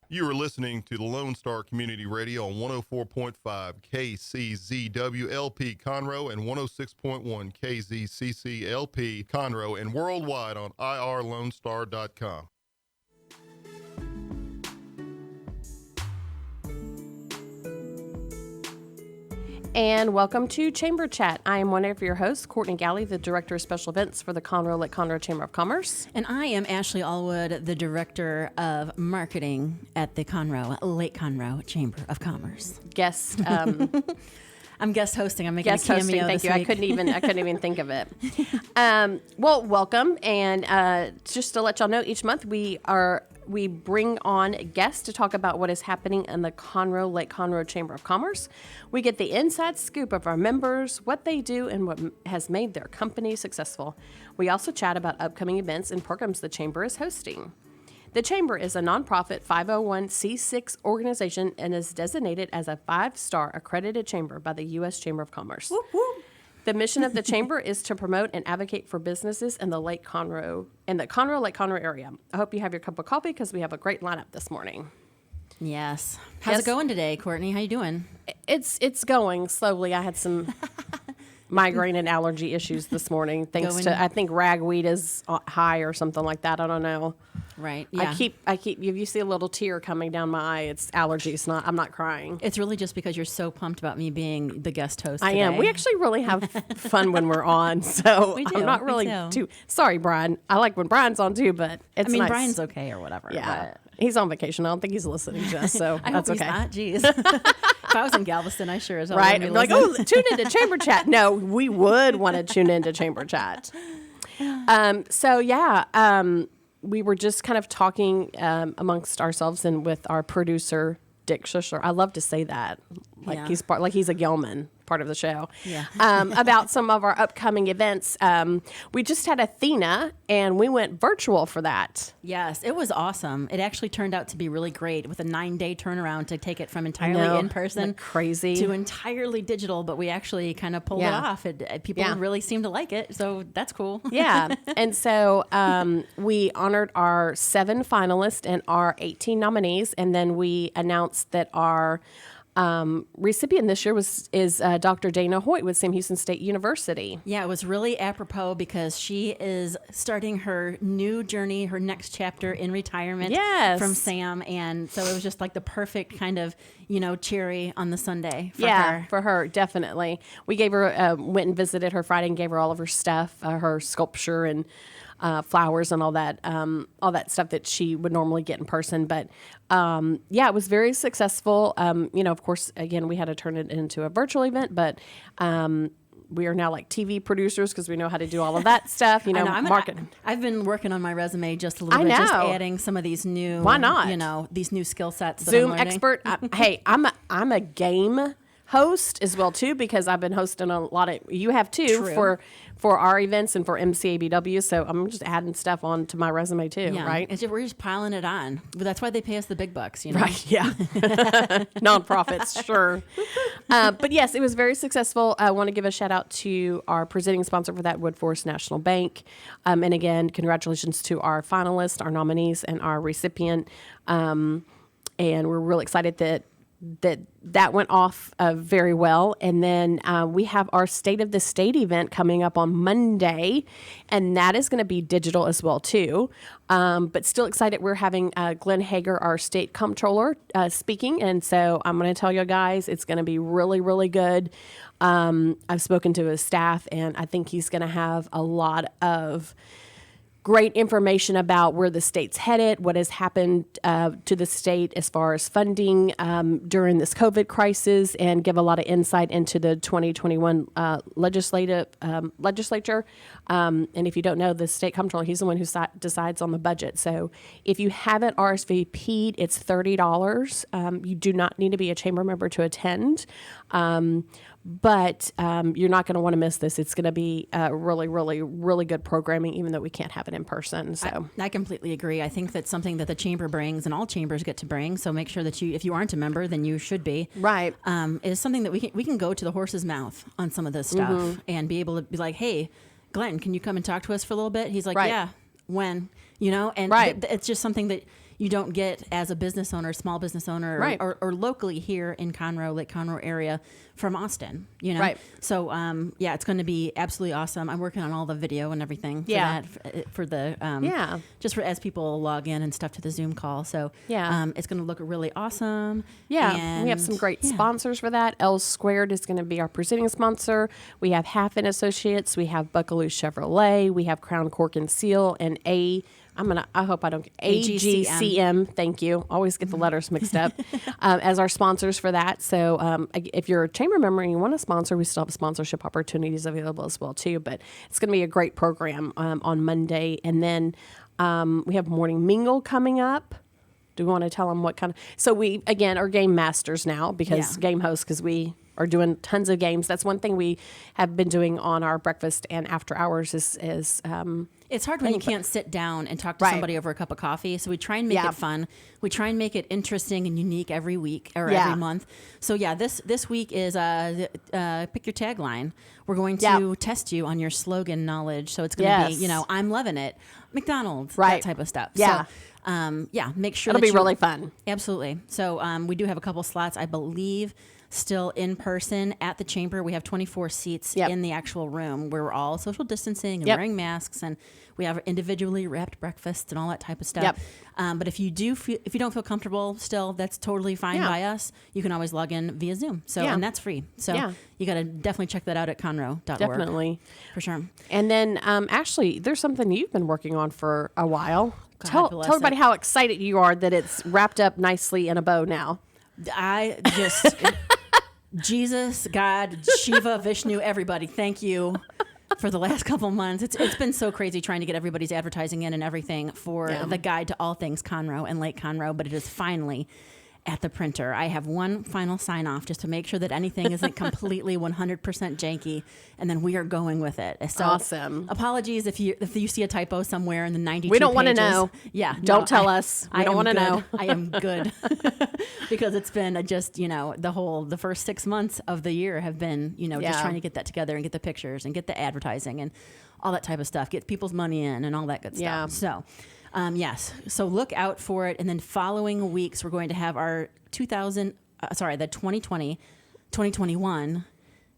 You are listening to the Lone Star Community Radio on 104.5 KCZWLP Conroe and 106.1 KZCCLP Conroe and worldwide on irlonestar.com. And welcome to Chamber Chat. I am one of your hosts, Courtney Galley, the Director of Special Events for the Conroe Chamber of Commerce. And I am Ashley Allwood, the Director of Marketing at the Lake Conroe Chamber of Commerce. Guest. I'm guest hosting. I'm making guest a cameo hosting. Thank this you. week. I couldn't even think of it. Well, welcome. And just to let y'all know, each month we bring on guests to talk about what is happening in the Lake Conroe Chamber of Commerce. We get the inside scoop of our members, what they do, and what has made their company successful. We also chat about upcoming events and programs the Chamber is hosting. The Chamber is a nonprofit 501c6 organization and is designated as a 5-star accredited chamber by the U.S. Chamber of Commerce. Whoop, whoop. The mission of the Chamber is to promote and advocate for businesses in the Lake Conroe Lake Conroe area. I hope you have your cup of coffee because we have a great lineup this morning. Yes. How's it going today, Courtney? How you doing? It's going slowly. I had some migraine and allergy issues this morning thanks to, I think ragweed is high or something like that. I don't know. Right. Yeah. I keep. If you see a little tear coming down my eye, it's allergies. I'm not crying. It's really just because you're so pumped about me being the guest host I today. am. We actually really have fun when we're on, so We do. I'm not really too. Sorry, Brian. I like when Brian's on too, but it's nice. Brian's okay or whatever. Yeah. But He's on vacation. I don't think he's listening to us, so I that's hope okay. he's not. Jeez. If I was in Galveston, I sure as hell Right? wouldn't Like, be listening. tune into Chamber Chat. No, we would want to tune into Chamber Chat. We were just kind of talking amongst ourselves and with our producer, Dick Schussler. I love to say that, like he's a yeoman, part of the show. Yeah. About some of our upcoming events. We just had Athena, and we went virtual for that. Yes, it was awesome. It actually turned out to be really great with a 9-day turnaround to take it from entirely in person crazy to entirely digital, but we actually kind of pulled it off. People really seemed to like it, so that's cool. Yeah. And so we honored our 7 finalists and our 18 nominees, and then we announced that our recipient this year is Dr. Dana Hoyt with Sam Houston State University. Yeah, it was really apropos because she is starting her new journey, her next chapter in retirement from Sam. And so it was just like the perfect kind of, cherry on the sundae for her. Yeah, for her, definitely. We gave her, went and visited her Friday and gave her all of her stuff, her sculpture and flowers and all that stuff that she would normally get in person. But it was very successful. Of course, again, we had to turn it into a virtual event, but we are now like TV producers because we know how to do all of that stuff. Marketing. I've been working on my resume just a little bit, just adding some of these new. Why not? These new skill sets. That Zoom I'm learning. expert. Hey, I'm a game host as well too because I've been hosting a lot of. You have too. True. For our events and for MCABW, so I'm just adding stuff on to my resume too, right? We're just piling it on. But that's why they pay us the big bucks, Right, yeah. Nonprofits, sure. But yes, it was very successful. I want to give a shout out to our presenting sponsor for that, Woodforest National Bank. And again, congratulations to our finalists, our nominees, and our recipient. And we're really excited that went off very well. And then we have our State of the State event coming up on Monday, and that is going to be digital as well too. But still excited. We're having Glenn Hager, our state comptroller, speaking, and so I'm going to tell you guys it's going to be really, really good. I've spoken to his staff, and I think he's going to have a lot of great information about where the state's headed, what has happened to the state as far as funding during this COVID crisis, and give a lot of insight into the 2021 legislature. And if you don't know, the state comptroller, he's the one who decides on the budget. So if you haven't RSVP'd, it's $30. You do not need to be a chamber member to attend. But you're not going to want to miss this. It's going to be really, really, really good programming, even though we can't have it in person. So I completely agree. I think that's something that the chamber brings, and all chambers get to bring. So make sure that if you aren't a member, then you should be. Right. It is something that we can go to the horse's mouth on some of this stuff and be able to be like, hey, Glenn, can you come and talk to us for a little bit? He's like, yeah, when? And it's just something that you don't get as a business owner, small business owner, right. or locally here in Conroe, Lake Conroe area from Austin, you know? Right. So, yeah, it's going to be absolutely awesome. I'm working on all the video and everything for that, for the, just for as people log in and stuff to the Zoom call. So, it's going to look really awesome. Yeah. And we have some great sponsors for that. L Squared is going to be our presenting sponsor. We have Half and Associates. We have Buckaloo Chevrolet. We have Crown Cork and Seal and I hope I don't AGCM. Thank you. Always get the letters mixed up as our sponsors for that. So if you're a chamber member and you want to sponsor, we still have sponsorship opportunities available as well too. But it's going to be a great program on Monday, and then we have Morning Mingle coming up. Do we want to tell them what kind of? So we again are game masters now game hosts because we are doing tons of games. That's one thing we have been doing on our breakfast and after hours is it's hard when you can't sit down and talk to somebody over a cup of coffee. So we try and make it fun. We try and make it interesting and unique every week or every month. So this week is pick your tagline. We're going to test you on your slogan knowledge. So it's going to be, I'm loving it, McDonald's, that type of stuff. Yeah. So, make sure it'll be really fun. Absolutely. So we do have a couple slots, I believe, still in person at the chamber. We have 24 seats in the actual room where we're all social distancing and wearing masks, and we have individually wrapped breakfasts and all that type of stuff. But if you don't feel comfortable still, that's totally fine by us. You can always log in via Zoom. So and that's free. So you got to definitely check that out at conroe.org. Definitely. For sure. And then Ashley, there's something you've been working on for a while. Tell everybody how excited you are that it's wrapped up nicely in a bow now. I just Jesus, God, Shiva, Vishnu, everybody, thank you for the last couple months. It's been so crazy trying to get everybody's advertising in and everything for the guide to all things Conroe and Lake Conroe, but it is finally at the printer. I have one final sign off just to make sure that anything isn't completely 100% janky, and then we are going with it. So awesome. Apologies if you see a typo somewhere in the 92 We don't want to pages. know. Yeah. Don't tell us. We don't want to know. I am good. Because it's been just, the first 6 months of the year have been, just trying to get that together and get the pictures and get the advertising and all that type of stuff, get people's money in and all that good stuff. So, yes. So look out for it. And then following weeks, we're going to have our 2020-2021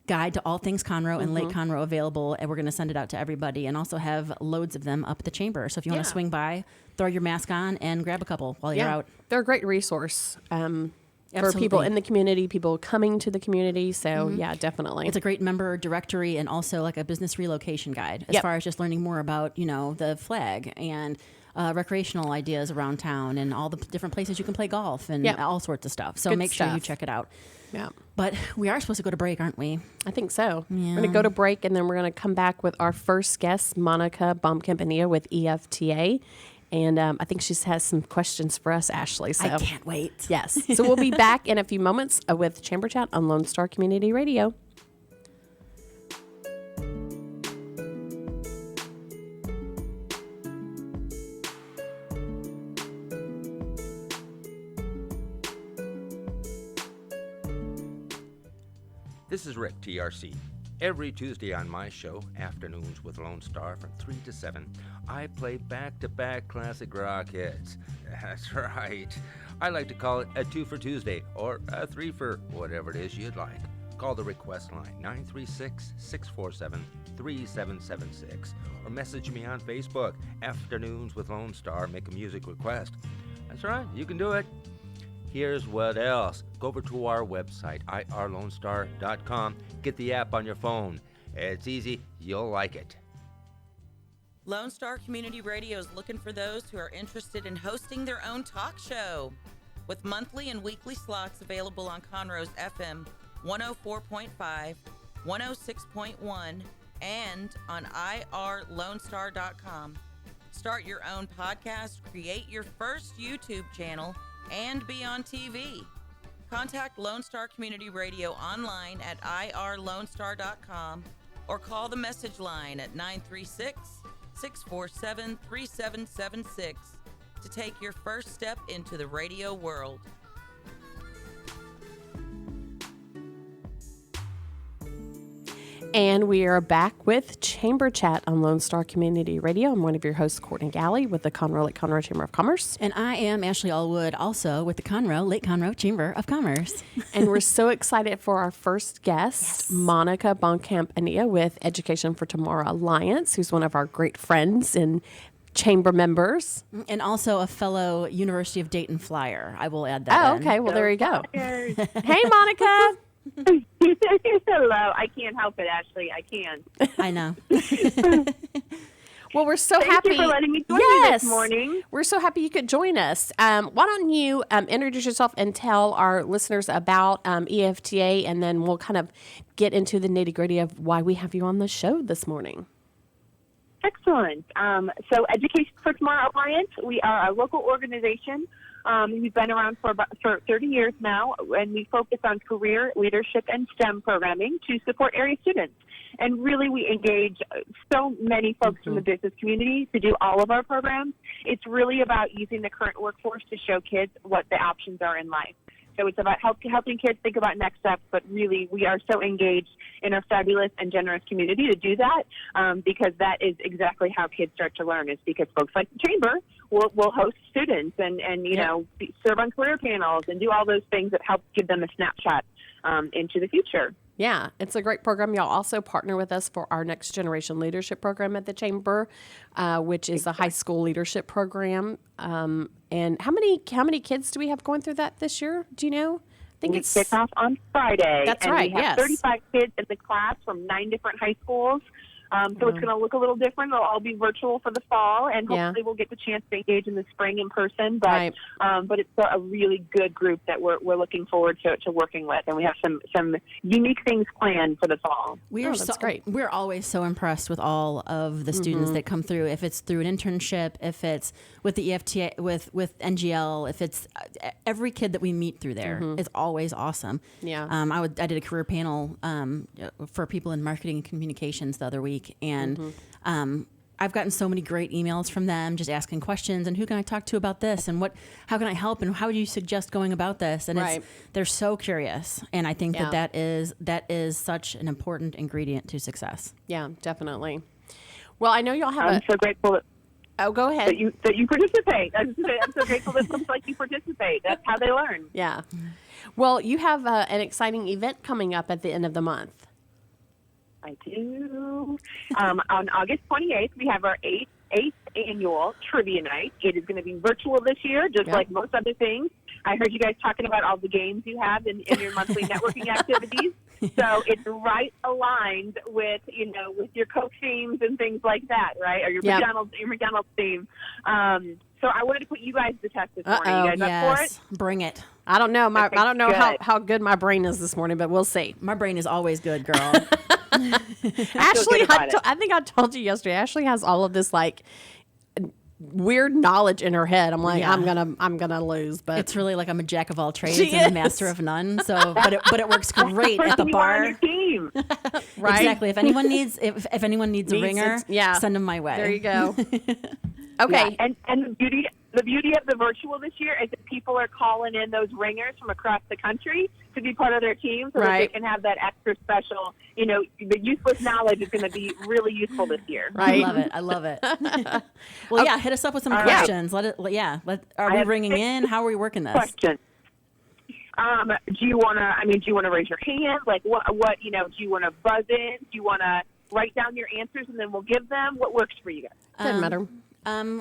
guide to all things Conroe and Lake Conroe available. And we're going to send it out to everybody and also have loads of them up at the chamber. So if you want to swing by, throw your mask on and grab a couple while you're out. They're a great resource. For people in the community, people coming to the community. So, definitely. It's a great member directory and also like a business relocation guide as far as just learning more about, the flag and recreational ideas around town and all the different places you can play golf and all sorts of stuff. So make sure you check it out. Yeah. But we are supposed to go to break, aren't we? I think so. Yeah. We're going to go to break, and then we're going to come back with our first guest, Monica Bomkamp Enia with EfTA. And I think she has some questions for us, Ashley. So I can't wait. Yes. So we'll be back in a few moments with Chamber Chat on Lone Star Community Radio. This is Rick, TRC. Every Tuesday on my show, Afternoons with Lone Star from 3 to 7, I play back-to-back classic rock hits. That's right. I like to call it a 2 for Tuesday or a 3 for whatever it is you'd like. Call the request line 936-647-3776 or message me on Facebook, Afternoons with Lone Star, make a music request. That's right, you can do it. Here's what else. Go over to our website, irlonestar.com. Get the app on your phone. It's easy. You'll like it. Lone Star Community Radio is looking for those who are interested in hosting their own talk show. With monthly and weekly slots available on Conroe's FM 104.5, 106.1, and on irlonestar.com. Start your own podcast, create your first YouTube channel, and be on TV. Contact Lone Star Community Radio online at irlonestar.com or call the message line at 936-647-3776 to take your first step into the radio world. And we are back with Chamber Chat on Lone Star Community Radio. I'm one of your hosts, Courtney Galley, with the Conroe Chamber of Commerce. And I am Ashley Allwood, also with the Lake Conroe Chamber of Commerce. And we're so excited for our first guest, Monica Bomkamp Enia with Education for Tomorrow Alliance, who's one of our great friends and chamber members. And also a fellow University of Dayton Flyer. I will add that in. Okay. Well, there you go. Hey, Monica. Hello. I can't help it, Ashley. I can. I know. Well, we're so happy. Thank you for letting me join you this morning. We're so happy you could join us. Why don't you introduce yourself and tell our listeners about EfTA, and then we'll kind of get into the nitty-gritty of why we have you on the show this morning. Excellent. So Education for Tomorrow Alliance, we are a local organization. We've been around for 30 years now, and we focus on career, leadership, and STEM programming to support area students. And really, we engage so many folks from the business community to do all of our programs. It's really about using the current workforce to show kids what the options are in life. So it's about helping kids think about next steps, but really we are so engaged in our fabulous and generous community to do that, because that is exactly how kids start to learn, is because folks like the Chamber will host students and serve on career panels and do all those things that help give them a snapshot into the future. Yeah, it's a great program. Y'all also partner with us for our Next Generation Leadership Program at the Chamber, which is a high school leadership program. And how many kids do we have going through that this year? Do you know? I think we kick off on Friday. That's and right. We have 35 kids in the class from 9 different high schools. So it's going to look a little different. They'll all be virtual for the fall, and hopefully we'll get the chance to engage in the spring in person. But but it's a really good group that we're looking forward to working with, and we have some unique things planned for the fall. That's great. We're always so impressed with all of the students that come through. If it's through an internship, if it's with the EfTA, with NGL, if it's every kid that we meet through there, it's always awesome. Yeah. I did a career panel for people in marketing and communications the other week. And I've gotten so many great emails from them just asking questions and who can I talk to about this and how can I help and how would you suggest going about this? And they're so curious. And I think that is such an important ingredient to success. Yeah, definitely. Well, I know y'all have I'm so grateful. Go ahead. That you participate. I'm so grateful that folks like you participate. That's how they learn. Yeah. Well, you have an exciting event coming up at the end of the month. I do. On August 28th, we have our eighth annual trivia night. It is going to be virtual this year, just like most other things. I heard you guys talking about all the games you have in your monthly networking activities. So it's right aligned with your Coke themes and things like that, right? Or your McDonald's theme. So I wanted to put you guys to the test this morning. You guys up for it? Bring it. I don't know. I don't know how good my brain is this morning, but we'll see. My brain is always good, girl. Ashley, I think I told you yesterday. Ashley has all of this weird knowledge in her head. I'm like, I'm gonna lose, but it's really like I'm a jack of all trades and a master of none. So, but it works great at the bar. On your team. Right? Exactly. If anyone needs a ringer, send them my way. There you go. Okay. Yeah. And the beauty of the virtual this year is that people are calling in those ringers from across the country to be part of their team so that they can have that extra special, the useless knowledge is going to be really useful this year. Right. I love it. Well, hit us up with some questions. Are we ringing in? How are we working this? Question. Do you want to raise your hand? Like what, do you want to buzz in? Do you want to write down your answers and then we'll give them? What works for you guys? Doesn't matter.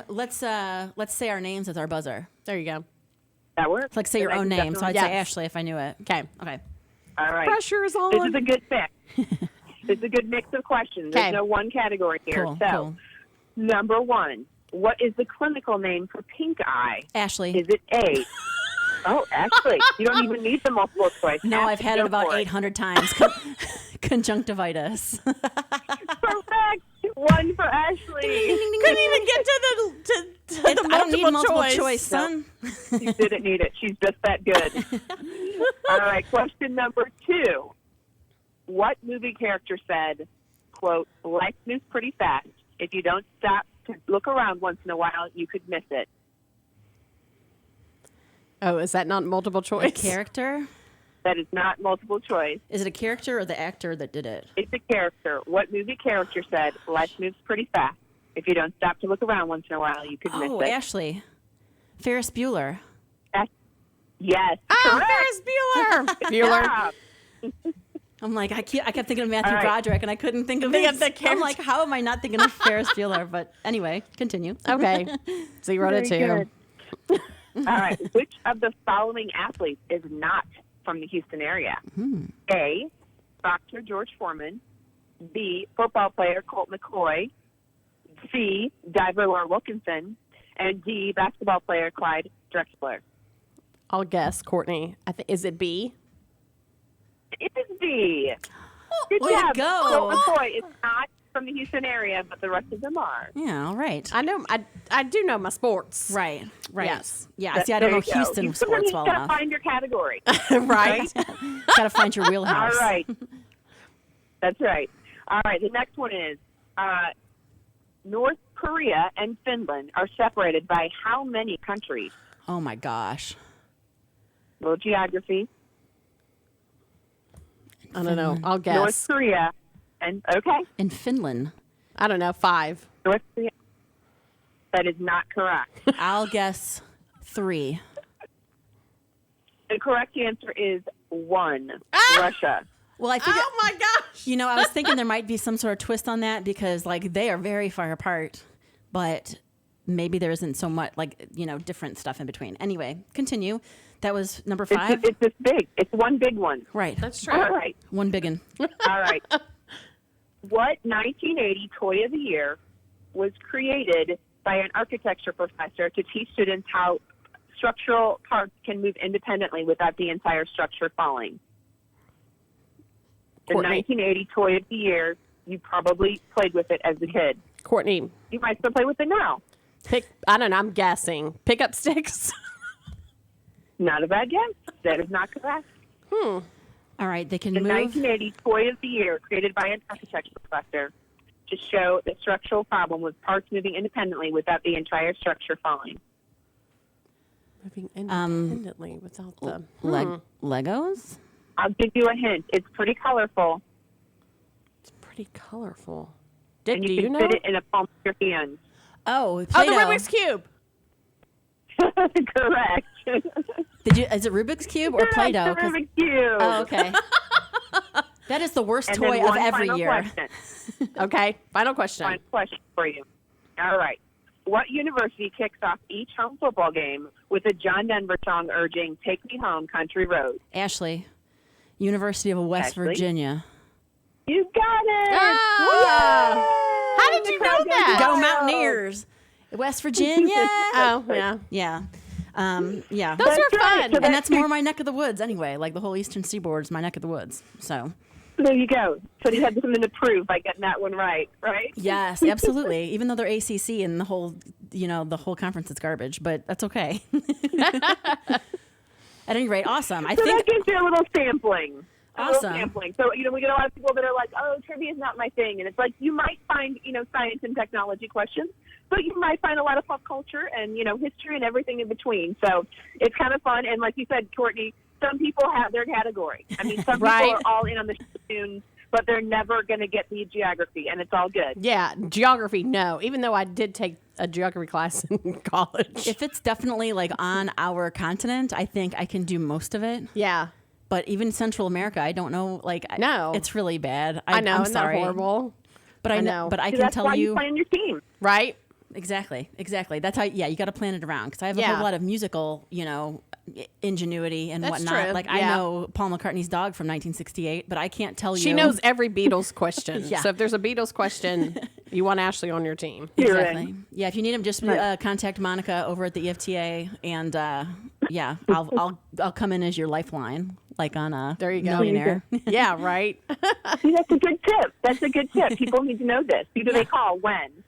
Let's say our names as our buzzer. There you go. That works. Like say your own name. So I'd say Ashley if I knew it. Okay. All right. Pressure is on. This is a good mix. It's a good mix of questions. There's no one category here. Cool. Number 1, what is the clinical name for pink eye? Ashley. Is it A? Oh, Ashley. You don't even need the multiple choice. No, I've had it about 800 times. Conjunctivitis. Perfect. 1 for Ashley. Couldn't even get to the I don't need multiple choice, son. She didn't need it. She's just that good. All right. Question number 2. What movie character said, quote, life moves pretty fast. If you don't stop to look around once in a while, you could miss it. Oh, is that not multiple choice? A character? That is not multiple choice. Is it a character or the actor that did it? It's a character. What movie character said, life moves pretty fast. If you don't stop to look around once in a while, you could miss Oh, it. Ashley. Ferris Bueller. Yes. Oh, correct. Ferris Bueller. Yeah. I'm like, I kept thinking of Matthew All right. Broderick, and I couldn't think of Think his. of the I'm character. like, how am I not thinking of Ferris Bueller? But anyway, continue. Okay. So you wrote it too. Very good. All right. Which of the following athletes is not from the Houston area? A, boxer George Foreman. B, football player Colt McCoy. C, diver Laura Wilkinson. And D, basketball player Clyde Drexler. I'll guess, Courtney. Is it B? It is B. Good Way to job. go. Colt McCoy is not from the Houston area, but the rest of them are. Yeah, all right. I know. I do know my sports. Right. Yes. Yeah. See, I don't know Houston sports You well gotta enough. find your category. Right. Got to find your wheelhouse. All right. That's right. All right. The next one is North Korea and Finland are separated by how many countries? Oh my gosh. Little geography. I don't know. I'll North guess. Korea and okay. In Finland. I don't know. 5. North Korea. That is not correct. I'll guess 3. The correct answer is 1. Russia. Well, I think Oh my gosh. you know, I was thinking there might be some sort of twist on that because like they are very far apart, but maybe there isn't so much like, you know, different stuff in between. Anyway, continue. That was number 5. It's this big. It's one big one. Right. That's true. All right. One biggin. All right. What 1980 Toy of the Year was created by an architecture professor to teach students how structural parts can move independently without the entire structure falling? The Courtney. 1980 Toy of the Year, you probably played with it as a kid. Courtney, You might still play with it now. I don't know. I'm guessing. Pick up sticks. Not a bad guess. That is not correct. All right, they can The move. 1980 Toy of the Year, created by an architecture professor to show the structural problem with parts moving independently without the entire structure falling. Moving independently without the Legos? I'll give you a hint. It's pretty colorful, It's pretty colorful. and Do you you can know? fit it in a palm of your hand. Oh, Oh, Play-Doh. the Rubik's Cube. Correct. Is it Rubik's Cube or Play-Doh? Correct, the Rubik's Cube. Oh, okay. That is the worst And toy then of one every final year. Question. Okay. Final question. Final question for you. All right. What university kicks off each home football game with a John Denver song urging, "Take me home, country road"? Ashley, University of West Ashley? Virginia. You got it. Oh. How did you know that? Go Mountaineers. West Virginia. Oh, yeah. Yeah. Yeah. Those were fun. And that's more my neck of the woods anyway. Like the whole Eastern Seaboard is my neck of the woods. So, There you go. So you had something to prove by getting that one right? yes, absolutely. Even though they're ACC and the whole, the whole conference is garbage, but that's okay. At any rate, awesome. I So think that gives you a little sampling. Awesome. Sampling. So, we get a lot of people that are like, oh, trivia is not my thing. And it's like, you might find, science and technology questions, but you might find a lot of pop culture and, history and everything in between. So it's kind of fun. And like you said, Courtney, some people have their category. I mean, some Right. people are all in on the tunes, but they're never going to get the geography, and it's all good. Yeah. Geography, no. Even though I did take a geography class in college. if it's definitely like on our continent, I think I can do most of it. Yeah. But even Central America, I don't know. Like, No. it's really bad. I know. I'm Isn't that sorry. horrible? But I know. know. But I So can that's tell why you you play on your team. Right? exactly. That's how. Yeah, you got to plan it around because I have a Yeah. whole lot of musical, ingenuity and That's whatnot. true. Like I Yeah. know Paul McCartney's dog from 1968, but I can't tell you. She knows every Beatles question. Yeah. So if there's a Beatles question, you want Ashley on your team. You're Exactly. in. Yeah, if you need him, just contact Monica over at the EfTA, and yeah, I'll come in as your lifeline, like on There you go. Millionaire. Yeah, right. See, that's a good tip. That's a good tip. People need to know this. Who do they call? When?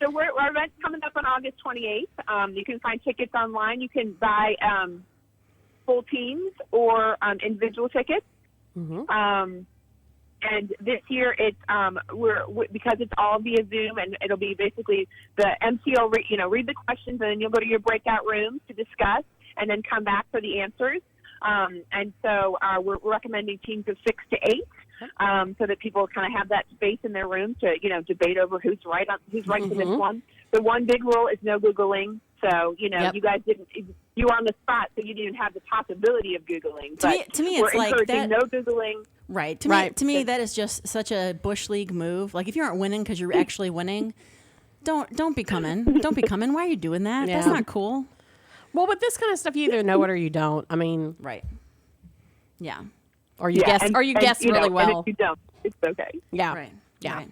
So our event's coming up on August 28th. You can find tickets online. You can buy full teams or individual tickets. And this year, it's because it's all via Zoom, and it'll be basically the MC will read the questions, and then you'll go to your breakout rooms to discuss, and then come back for the answers. And so we're recommending teams of 6 to 8 so that people kind of have that space in their room to, debate over who's right for this one. The one big rule is no Googling. So, you guys you were on the spot, so you didn't have the possibility of Googling. To me, it's we're like encouraging that. No Googling. Right. To me, that is just such a Bush League move. Like, if you aren't winning because you're actually winning, don't be coming. Don't be coming. Why are you doing that? Yeah. That's not cool. Well, with this kind of stuff, you either know it or you don't. I mean, right. Yeah. Or you guess really well. And if you don't, it's okay. Yeah. Right. Yeah. Right.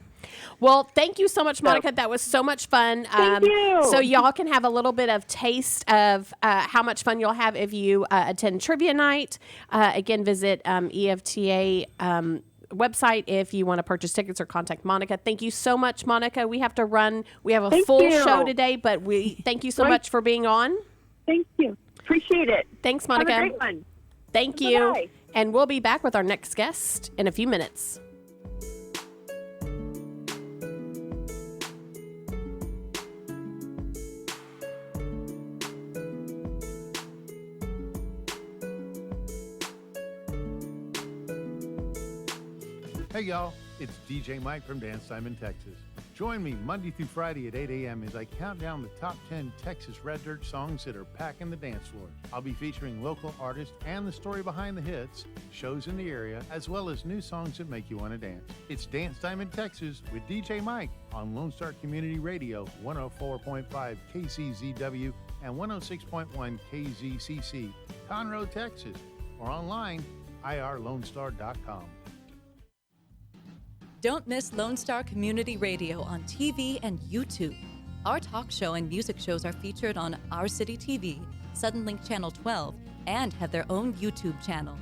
Well, thank you so much, Monica. That was so much fun. Thank you. So y'all can have a little bit of taste of how much fun you'll have if you attend trivia night. Again, visit EfTA website if you want to purchase tickets or contact Monica. Thank you so much, Monica. We have to run. We have a full show today, but we thank you so much for being on. Thank you. Appreciate it. Thanks, Monica. Have a great one. Thank you. Bye. And we'll be back with our next guest in a few minutes. Hey y'all, it's DJ Mike from Dance Time in Texas. Join me Monday through Friday at 8 a.m. as I count down the top 10 Texas Red Dirt songs that are packing the dance floor. I'll be featuring local artists and the story behind the hits, shows in the area, as well as new songs that make you want to dance. It's Dance Time in Texas with DJ Mike on Lone Star Community Radio, 104.5 KCZW and 106.1 KZCC, Conroe, Texas, or online, irlonestar.com. Don't miss Lone Star Community Radio on TV and YouTube. Our talk show and music shows are featured on Our City TV, Suddenlink Channel 12, and have their own YouTube channel.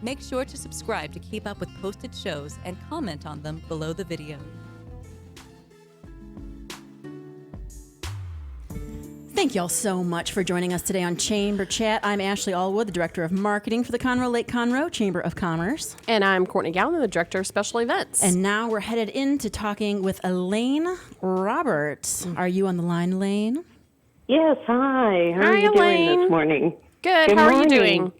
Make sure to subscribe to keep up with posted shows and comment on them below the video. Thank y'all so much for joining us today on Chamber Chat. I'm Ashley Allwood, the Director of Marketing for the Conroe Lake Conroe Chamber of Commerce. And I'm Courtney Gallen, the Director of Special Events. And now we're headed into talking with Elaine Roberts. Are you on the line, Elaine? Yes, hi. How are you Elaine. doing this morning? Good. How are you doing?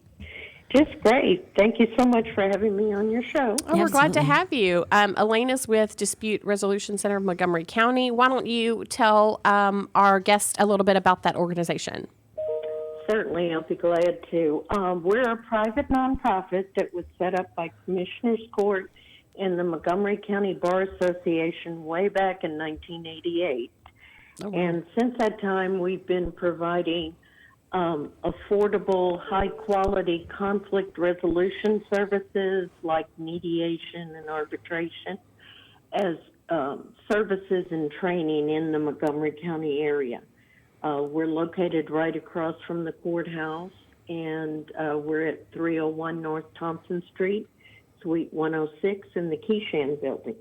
Just great. Thank you so much for having me on your show. Oh, we're glad to have you. Elaine is with Dispute Resolution Center of Montgomery County. Why don't you tell our guest a little bit about that organization? Certainly, I'll be glad to. We're a private nonprofit that was set up by Commissioners Court and the Montgomery County Bar Association way back in 1988. Oh, wow. And since that time, we've been providing affordable, high-quality conflict resolution services like mediation and arbitration as services and training in the Montgomery County area. We're located right across from the courthouse, and we're at 301 North Thompson Street, Suite 106 in the Keyshan Building.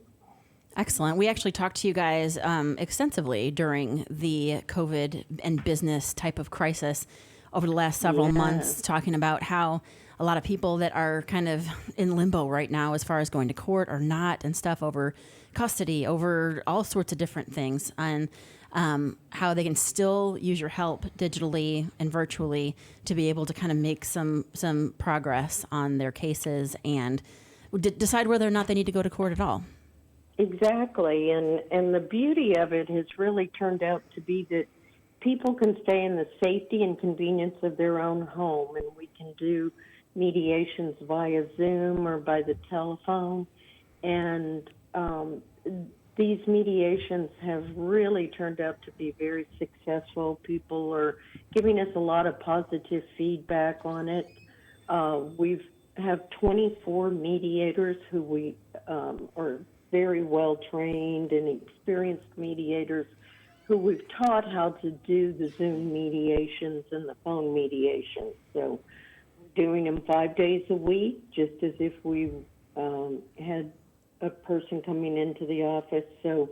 Excellent. We actually talked to you guys extensively during the COVID and business type of crisis over the last several months, talking about how a lot of people that are kind of in limbo right now as far as going to court or not and stuff over custody, over all sorts of different things, and how they can still use your help digitally and virtually to be able to kind of make some progress on their cases and decide whether or not they need to go to court at all. Exactly, and the beauty of it has really turned out to be that people can stay in the safety and convenience of their own home, and we can do mediations via Zoom or by the telephone, and these mediations have really turned out to be very successful. People are giving us a lot of positive feedback on it. We have 24 mediators who we are very well trained and experienced mediators who we've taught how to do the Zoom mediations and the phone mediations. So we're doing them 5 days a week, just as if we had a person coming into the office. So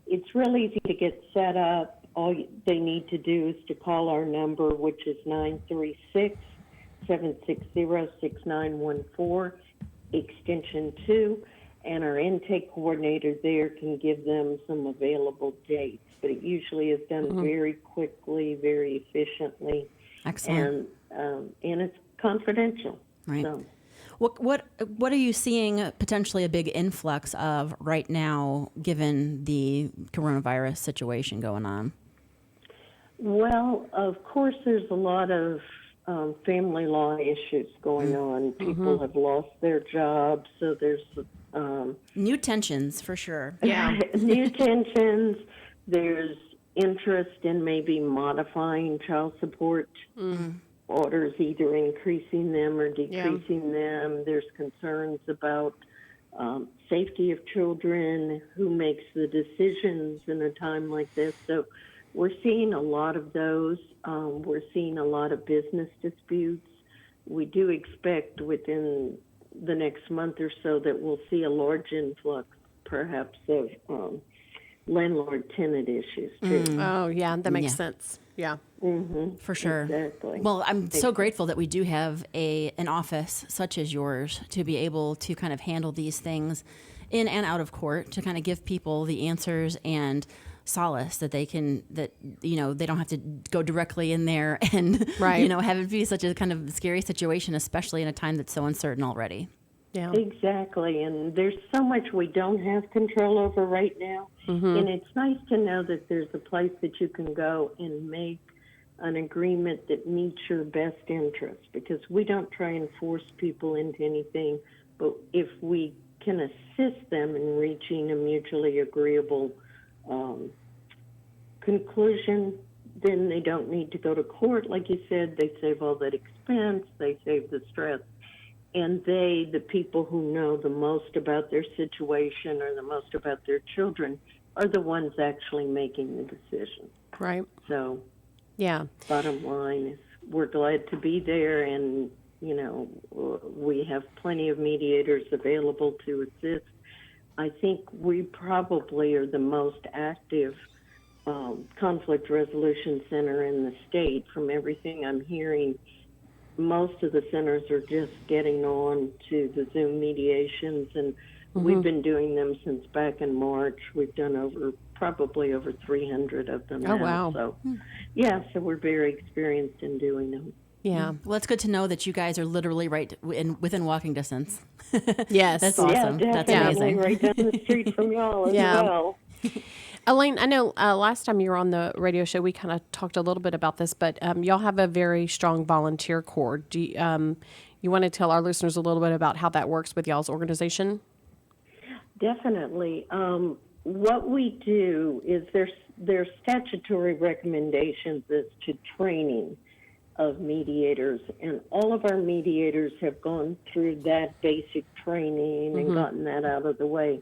it's really easy to get set up. All they need to do is to call our number, which is 936-760-6914, extension 2. And our intake coordinator there can give them some available dates. But it usually is done very quickly, very efficiently. Excellent. And it's confidential. Right. So. What are you seeing potentially a big influx of right now, given the coronavirus situation going on? Well, of course, there's a lot of family law issues going on. People have lost their jobs, so there's new tensions for sure. Yeah, new tensions. There's interest in maybe modifying child support orders, either increasing them or decreasing them. There's concerns about safety of children, who makes the decisions in a time like this. So we're seeing a lot of those. We're seeing a lot of business disputes. We do expect within the next month or so that we'll see a large influx, perhaps, of landlord-tenant issues, too. Oh, yeah, that makes sense. Yeah. For sure. Exactly. Well, I'm so grateful that we do have an office such as yours to be able to kind of handle these things in and out of court, to kind of give people the answers and solace that they don't have to go directly in there and have it be such a kind of scary situation, especially in a time that's so uncertain already. Yeah. Exactly. And there's so much we don't have control over right now. And it's nice to know that there's a place that you can go and make an agreement that meets your best interests, because we don't try and force people into anything, but if we can assist them in reaching a mutually agreeable conclusion, then they don't need to go to court. Like you said, they save all that expense, they save the stress. And the people who know the most about their situation or the most about their children, are the ones actually making the decision. Right. So, yeah. Bottom line is we're glad to be there, and, we have plenty of mediators available to assist. I think we probably are the most active conflict resolution center in the state. From everything I'm hearing, most of the centers are just getting on to the Zoom mediations, and we've been doing them since back in March. We've done probably over 300 of them now. Oh, wow. So, so we're very experienced in doing them. Yeah. Well, it's good to know that you guys are literally within walking distance. Yes. That's awesome. Yeah, That's definitely amazing. right down the street from y'all as well. Elaine, I know last time you were on the radio show, we kind of talked a little bit about this, but y'all have a very strong volunteer corps. Do you want to tell our listeners a little bit about how that works with y'all's organization? Definitely. What we do is there's statutory recommendations as to training of mediators, and all of our mediators have gone through that basic training and gotten that out of the way.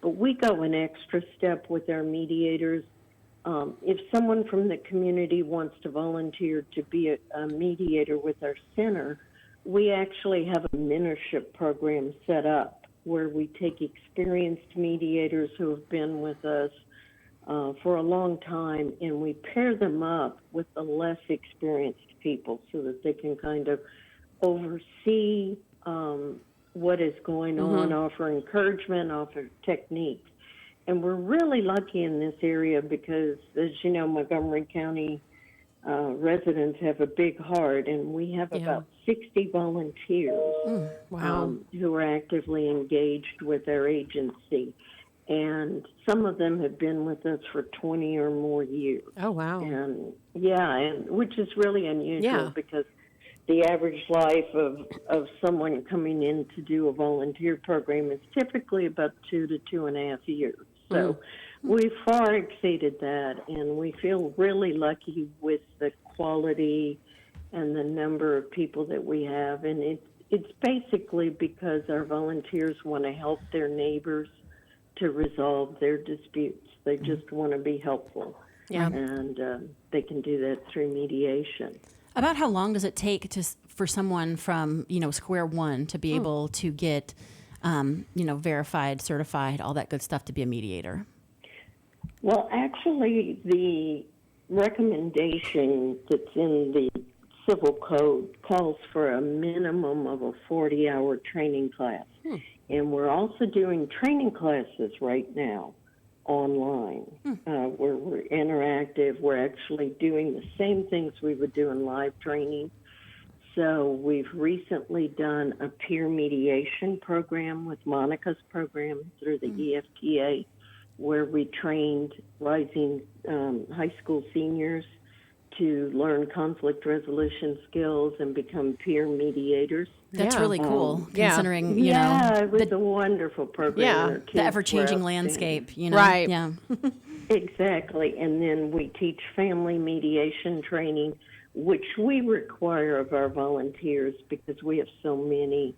But we go an extra step with our mediators. If someone from the community wants to volunteer to be a mediator with our center, we actually have a mentorship program set up where we take experienced mediators who have been with us for a long time, and we pair them up with the less experienced people so that they can kind of oversee what is going on, offer encouragement, offer techniques. And we're really lucky in this area because, as you know, Montgomery County residents have a big heart, and we have about 60 volunteers who are actively engaged with our agency. And some of them have been with us for 20 or more years. Oh, wow. And which is really unusual because the average life of someone coming in to do a volunteer program is typically about 2 to 2.5 years. So we far exceeded that, and we feel really lucky with the quality and the number of people that we have. And it's basically because our volunteers want to help their neighbors to resolve their disputes. They just want to be helpful. Yeah. And they can do that through mediation. About how long does it take for someone from, square one to be able to get, verified, certified, all that good stuff to be a mediator? Well, actually, the recommendation that's in the civil code calls for a minimum of a 40-hour training class. And we're also doing training classes right now online where we're interactive. We're actually doing the same things we would do in live training. So we've recently done a peer mediation program with Monica's program through the EfTA, where we trained rising high school seniors to learn conflict resolution skills and become peer mediators. That's really cool, considering, it was a wonderful program. The ever-changing landscape, Right. Yeah. Exactly. And then we teach family mediation training, which we require of our volunteers because we have so many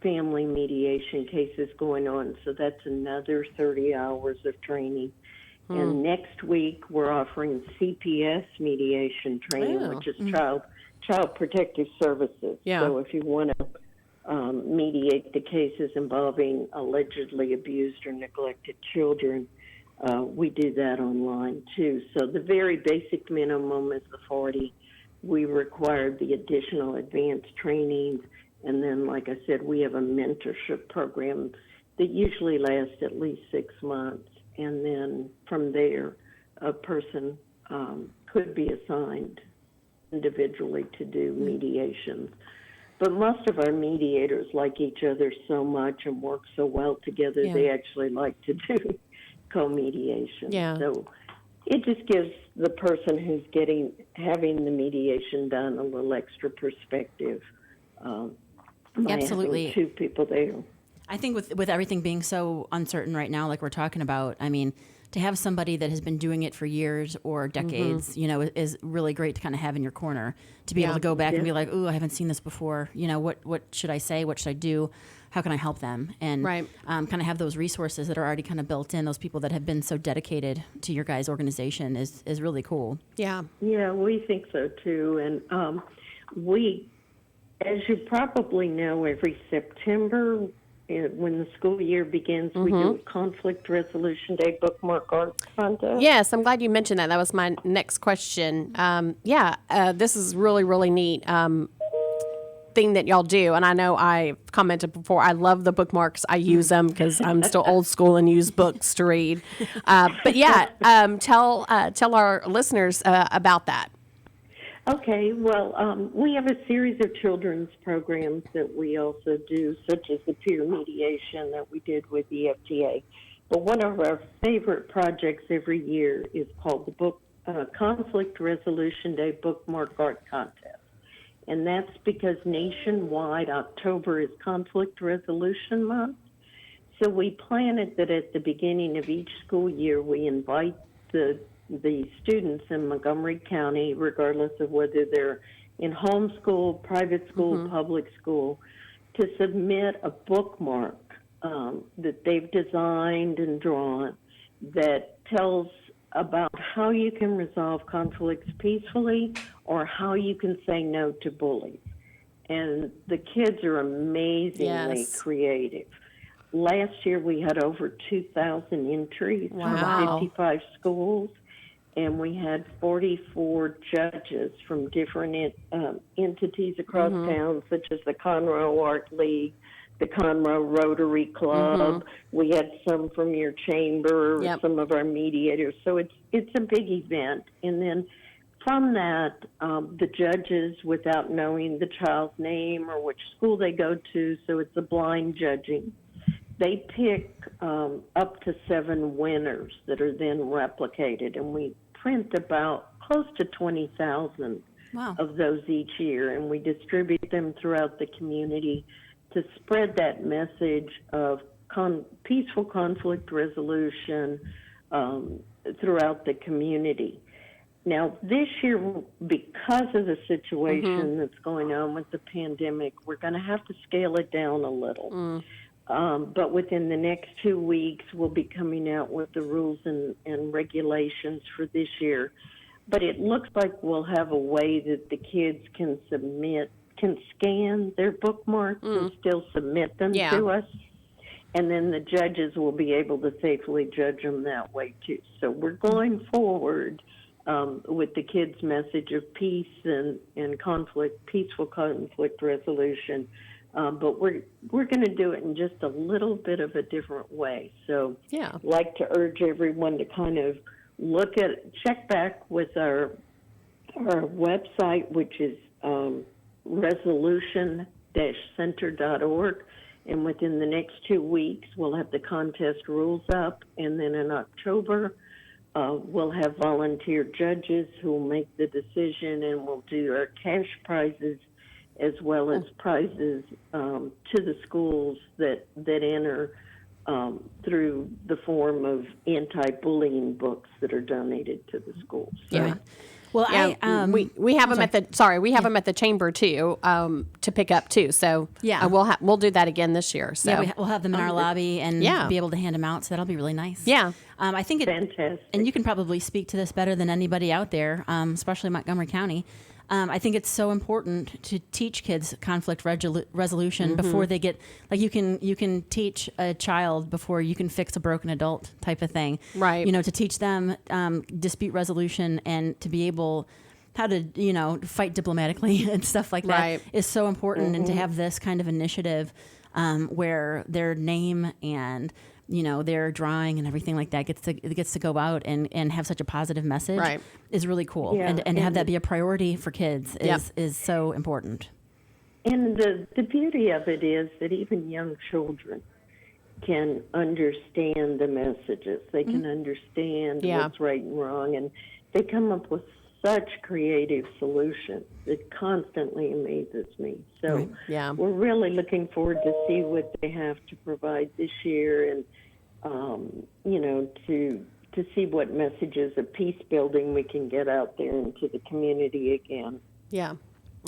family mediation cases going on. So that's another 30 hours of training. And next week we're offering CPS mediation training, which is Child Protective Services. Yeah. So if you want to mediate the cases involving allegedly abused or neglected children, we do that online too. So the very basic minimum is the 40. We require the additional advanced trainings. And then, like I said, we have a mentorship program that usually lasts at least 6 months. And then from there, a person could be assigned individually to do mediations. But most of our mediators like each other so much and work so well together, they actually like to do co-mediation. Yeah. So it just gives the person who's having the mediation done a little extra perspective. Absolutely. Having two people there. I think with everything being so uncertain right now, like we're talking about, I mean, to have somebody that has been doing it for years or decades, is really great to kind of have in your corner, to be able to go back and be like, ooh, I haven't seen this before. What should I say? What should I do? How can I help them? And kind of have those resources that are already kind of built in, those people that have been so dedicated to your guys' organization is really cool. Yeah. Yeah, we think so too. And we, as you probably know, every September, when the school year begins, we do a Conflict Resolution Day Bookmark Art Contest. Yes, I'm glad you mentioned that. That was my next question. This is really, really neat thing that y'all do. And I know I've commented before, I love the bookmarks. I use them because I'm still old school and use books to read. Tell our listeners about that. Okay, well, we have a series of children's programs that we also do, such as the peer mediation that we did with the EfTA. But one of our favorite projects every year is called the Conflict Resolution Day Bookmark Art Contest. And that's because nationwide October is Conflict Resolution Month. So we planned that at the beginning of each school year we invite the students in Montgomery County, regardless of whether they're in homeschool, private school, public school, to submit a bookmark that they've designed and drawn that tells about how you can resolve conflicts peacefully or how you can say no to bullies. And the kids are amazingly creative. Last year we had over 2,000 entries from 55 schools. And we had 44 judges from different entities across town, such as the Conroe Art League, the Conroe Rotary Club. We had some from your chamber, some of our mediators. So it's a big event. And then from that, the judges, without knowing the child's name or which school they go to, so it's a blind judging, they pick up to 7 winners that are then replicated. And we print about close to 20,000 of those each year, and we distribute them throughout the community to spread that message of peaceful conflict resolution throughout the community. Now, this year, because of the situation that's going on with the pandemic, we're going to have to scale it down a little. But within the next 2 weeks, we'll be coming out with the rules and regulations for this year. But it looks like we'll have a way that the kids can scan their bookmarks and still submit them to us. And then the judges will be able to safely judge them that way, too. So we're going forward with the kids' message of peace and peaceful conflict resolution. But we're going to do it in just a little bit of a different way. So I'd like to urge everyone to kind of check back with our website, which is resolution-center.org. And within the next 2 weeks, we'll have the contest rules up. And then in October, we'll have volunteer judges who will make the decision, and we'll do our cash prizes as well as prizes to the schools that enter through the form of anti-bullying books that are donated to the schools. So, Yeah. Well, yeah, we have them at the them at the chamber too to pick up too. So yeah, we'll do that again this year. So yeah, we'll have them in our lobby and be able to hand them out. So that'll be really nice. Yeah, I think fantastic. And you can probably speak to this better than anybody out there, especially Montgomery County. I think it's so important to teach kids conflict resolution before they get, like, you can teach a child before you can fix a broken adult type of thing. Right. You know, to teach them dispute resolution and to be able how to, fight diplomatically and stuff like that is so important. And to have this kind of initiative where their name and their drawing and everything like that gets to go out and have such a positive message is really cool. Yeah. And have that be a priority for kids is so important. And the beauty of it is that even young children can understand the messages. They can understand what's right and wrong, and they come up with such creative solutions. It constantly amazes me. So we're really looking forward to see what they have to provide this year, and to see what messages of peace building we can get out there into the community again. Yeah.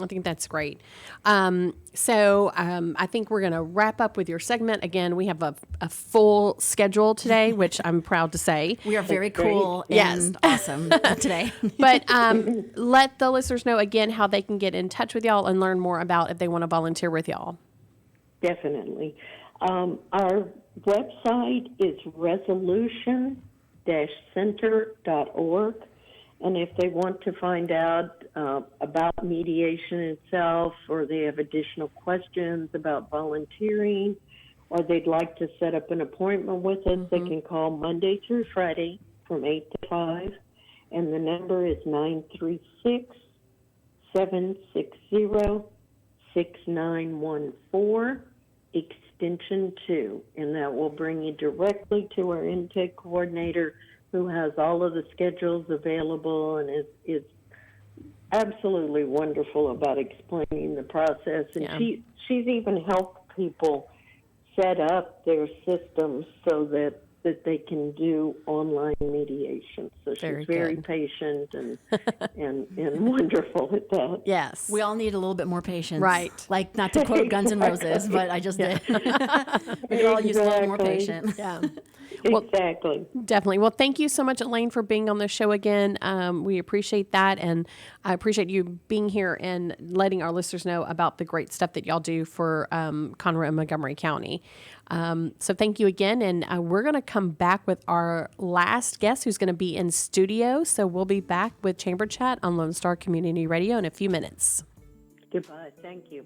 I think that's great. So I think we're going to wrap up with your segment. Again, we have a full schedule today, which I'm proud to say. We are very cool and awesome today. But let the listeners know again how they can get in touch with y'all and learn more about if they want to volunteer with y'all. Definitely. Our website is resolution-center.org. And if they want to find out about mediation itself, or they have additional questions about volunteering, or they'd like to set up an appointment with us, they can call Monday through Friday from 8 to 5. And the number is 936-760-6914, extension 2. And that will bring you directly to our intake coordinator, who has all of the schedules available and is absolutely wonderful about explaining the process. And she's even helped people set up their systems so that they can do online mediation. So she's very patient and wonderful at that. Yes. We all need a little bit more patience. Right. Like, not to quote Guns N' Roses, but I just did. We could all use a little more patience. Yeah. Well, exactly. Definitely. Well, thank you so much, Elaine, for being on the show again. We appreciate that, and I appreciate you being here and letting our listeners know about the great stuff that y'all do for Conroe and Montgomery County. So thank you again, and we're going to come back with our last guest, who's going to be in studio. So we'll be back with Chamber Chat on Lone Star Community Radio in a few minutes. Goodbye. Thank you.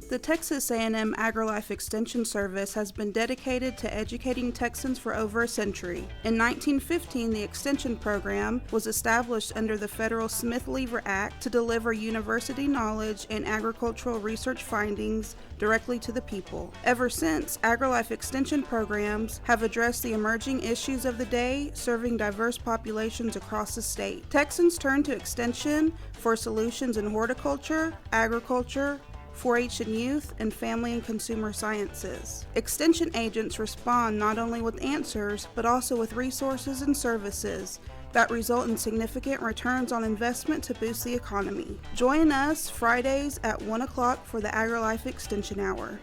The Texas A&M AgriLife Extension Service has been dedicated to educating Texans for over a century. In 1915, the Extension Program was established under the federal Smith-Lever Act to deliver university knowledge and agricultural research findings directly to the people. Ever since, AgriLife Extension programs have addressed the emerging issues of the day, serving diverse populations across the state. Texans turn to Extension for solutions in horticulture, agriculture, 4-H and youth, and family and consumer sciences. Extension agents respond not only with answers, but also with resources and services that result in significant returns on investment to boost the economy. Join us Fridays at 1 o'clock for the AgriLife Extension Hour.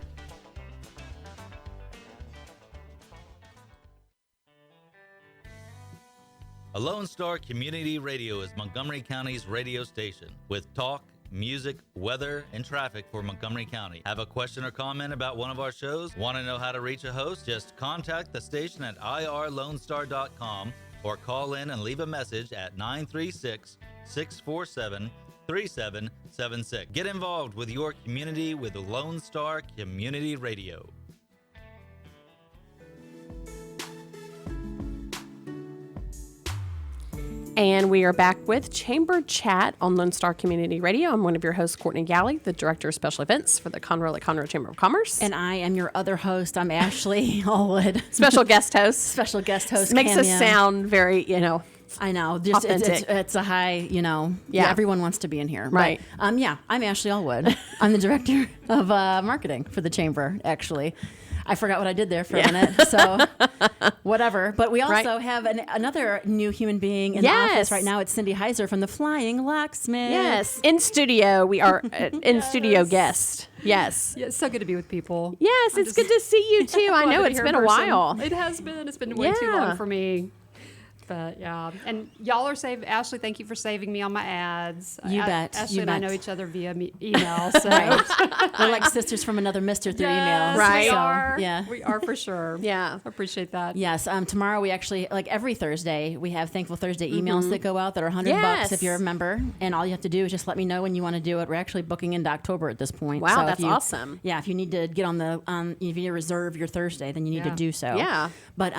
A Lone Star Community Radio is Montgomery County's radio station with talk, music, weather, and traffic for Montgomery County. Have a question or comment about one of our shows? Want to know how to reach a host? Just contact the station at irlonestar.com or call in and leave a message at 936-647-3776. Get involved with your community with Lone Star Community Radio. And we are back with Chamber Chat on Lone Star Community Radio. I'm one of your hosts, Courtney Galley, the Director of Special Events for the Conroe Chamber of Commerce. And I am your other host. I'm Ashley Allwood. Special guest host. Special guest host. Makes cameo. us sound very, I know. Just, authentic. it's a high, Yeah. everyone wants to be in here. Right. But, I'm Ashley Allwood. I'm the Director of Marketing for the Chamber, actually. I forgot what I did there for a minute, so whatever. But we also have another new human being in the office right now. It's Cindy Heiser from the Flying Locksmiths. Yes, in studio. We are in studio guest. Yes. Yeah, it's so good to be with people. Yes, it's good to see you too. I know it's been a while. It has been. It's been way too long for me. But yeah, and y'all are saved. Ashley, thank you for saving me on my ads. You bet. Ashley you and bet. I know each other via email. So We're like sisters from another mister through email. Right. We are. Yeah. We are for sure. Yeah. I appreciate that. Yes. Tomorrow we actually, like every Thursday, we have Thankful Thursday emails that go out that are $100 if you're a member. And all you have to do is just let me know when you want to do it. We're actually booking into October at this point. Wow, so that's awesome. Yeah. If you need to get on the, if you need to reserve your Thursday, then you need to do so. Yeah. But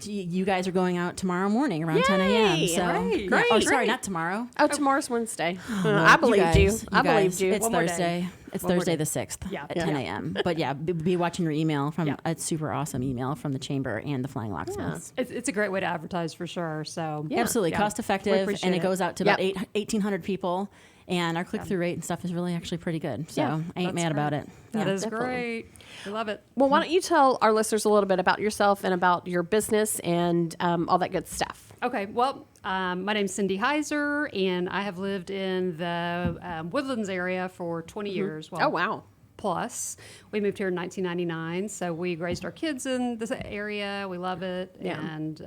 you guys are going out tomorrow morning around 10 a.m. So Great. Oh, sorry, not tomorrow. Oh, tomorrow's Wednesday. Well, I believed you. guys, I believed you. It's One more day. Thursday. It's One more Thursday day. the 6th Yeah. at 10 a.m. But be watching your email from a super awesome email from the Chamber and the Flying Locksmiths. It's a great way to advertise for sure. So Absolutely. Yeah. Cost We effective. appreciate And it goes out to about 1,800 people. And our click-through rate and stuff is really actually pretty good. So I ain't mad about it. That is definitely. great. We love it. Well, why don't you tell our listeners a little bit about yourself and about your business and all that good stuff? Okay. Well, my name's Cindy Heiser, and I have lived in the Woodlands area for 20 years. Well, Oh, wow. Plus, we moved here in 1999, so we raised our kids in this area. We love it, and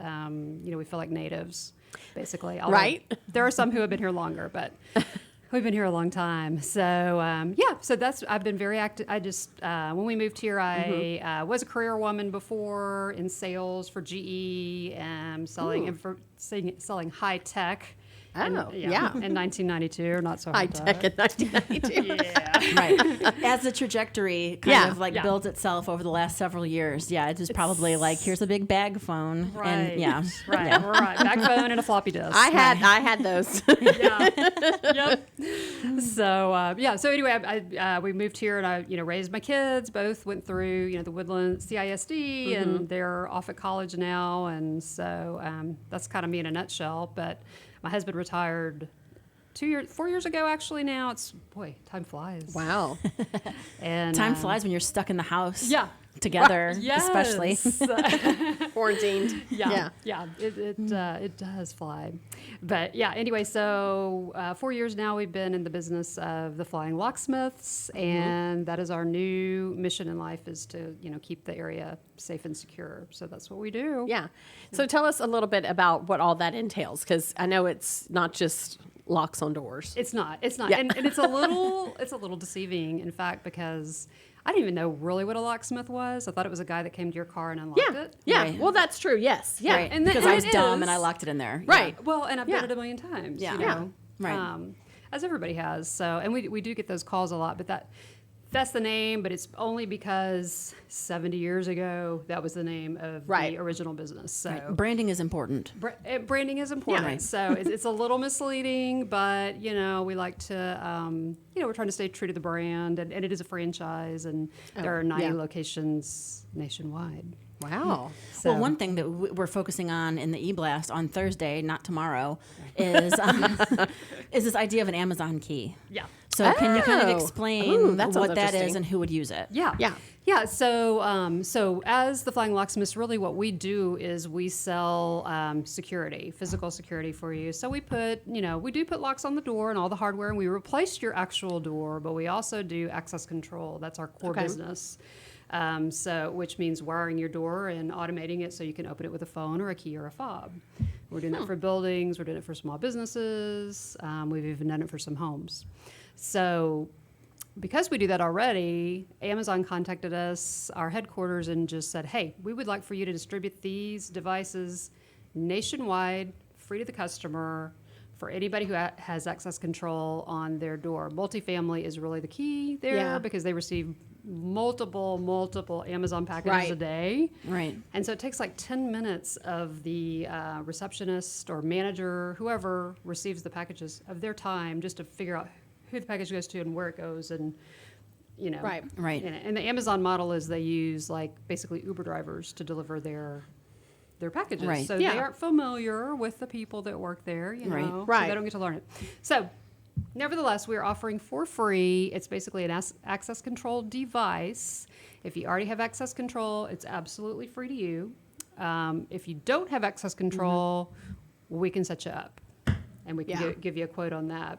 we feel like natives, basically. Although Right. There are some who have been here longer, but we've been here a long time. So so I've been very active. I just when we moved here, I was a career woman before in sales for GE, selling high tech. In 1992, or not so high tech in 1992. Right. As the trajectory kind of built itself over the last several years. Yeah, it was probably like, here's a big bag phone. Right. And Right. Backbone and a floppy disk. I had those. Yep. So anyway, we moved here and I raised my kids. Both went through the Woodland CISD and they're off at college now, and so that's kind of me in a nutshell. But my husband retired 4 years ago, actually. Now time flies. Wow. And time flies when you're stuck in the house. Yeah. Together, Yes. especially. Quarantined. Yeah. It does fly. But anyway, so 4 years now we've been in the business of the Flying Locksmiths, and that is our new mission in life, is to keep the area safe and secure. So that's what we do. Yeah. So tell us a little bit about what all that entails, because I know it's not just locks on doors. It's not. Yeah. And it's a little deceiving, in fact, because I didn't even know really what a locksmith was. I thought it was a guy that came to your car and unlocked it. Yeah. Right. Well, that's true. Yes. Yeah. Right. Because I was dumb and I locked it in there. Right. Well, and I've done it a million times. Yeah. Right. As everybody has. So, and we do get those calls a lot, but that's the name, but it's only because 70 years ago that was the name of the original business. So branding is important. Branding is important. Yeah. Right. So it's a little misleading, but we like to we're trying to stay true to the brand, and it is a franchise, and there are 90 locations nationwide. Wow. So. Well, one thing that we're focusing on in the e-blast on Thursday, not tomorrow, is this idea of an Amazon key. Yeah. So can you kind of explain what that is interesting. and who would use it? Yeah. So as the Flying Locksmiths, really what we do is we sell security, physical security for you. So we do put locks on the door and all the hardware, and we replace your actual door, but we also do access control. That's our core business. Which means wiring your door and automating it so you can open it with a phone or a key or a fob. We're doing that for buildings. We're doing it for small businesses. We've even done it for some homes. So because we do that already, Amazon contacted us, our headquarters, and just said, hey, we would like for you to distribute these devices nationwide, free to the customer, for anybody who has access control on their door. Multifamily is really the key there because they receive multiple Amazon packages a day. Right. And so it takes like 10 minutes of the receptionist or manager, whoever receives the packages, of their time just to figure out who the package goes to and where it goes. And, you know. Right. And the Amazon model is they use like basically Uber drivers to deliver their packages. Right. So they aren't familiar with the people that work there, you know. Right. So they don't get to learn it. So nevertheless, we're offering for free. It's basically an access control device. If you already have access control, it's absolutely free to you. If you don't have access control, we can set you up. And we can give you a quote on that.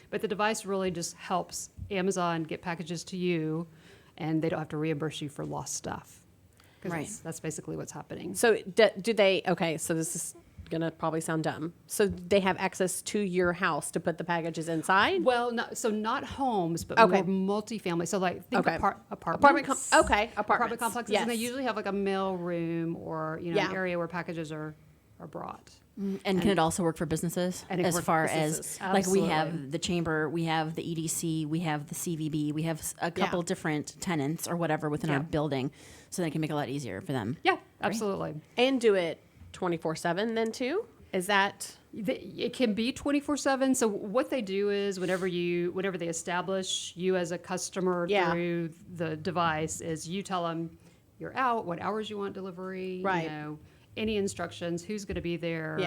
But the device really just helps Amazon get packages to you, and they don't have to reimburse you for lost stuff. Right. That's basically what's happening. So do they, okay, so this is going to probably sound dumb. So they have access to your house to put the packages inside? Well, not homes, but more multifamily. So like think apartments. Apartment complexes. Yes. And they usually have like a mail room or, you know, an area where packages are brought. And can it also work for businesses? And as far as like we have Absolutely. the chamber, we have the EDC, we have the CVB, we have a couple different tenants or whatever within our building, so they can make it a lot easier for them. Yeah, absolutely. And do it 24/7 then too? Is that... It can be 24/7. So what they do is whenever they establish you as a customer through the device, is you tell them you're out, what hours you want delivery, Right. you know, any instructions, who's going to be there,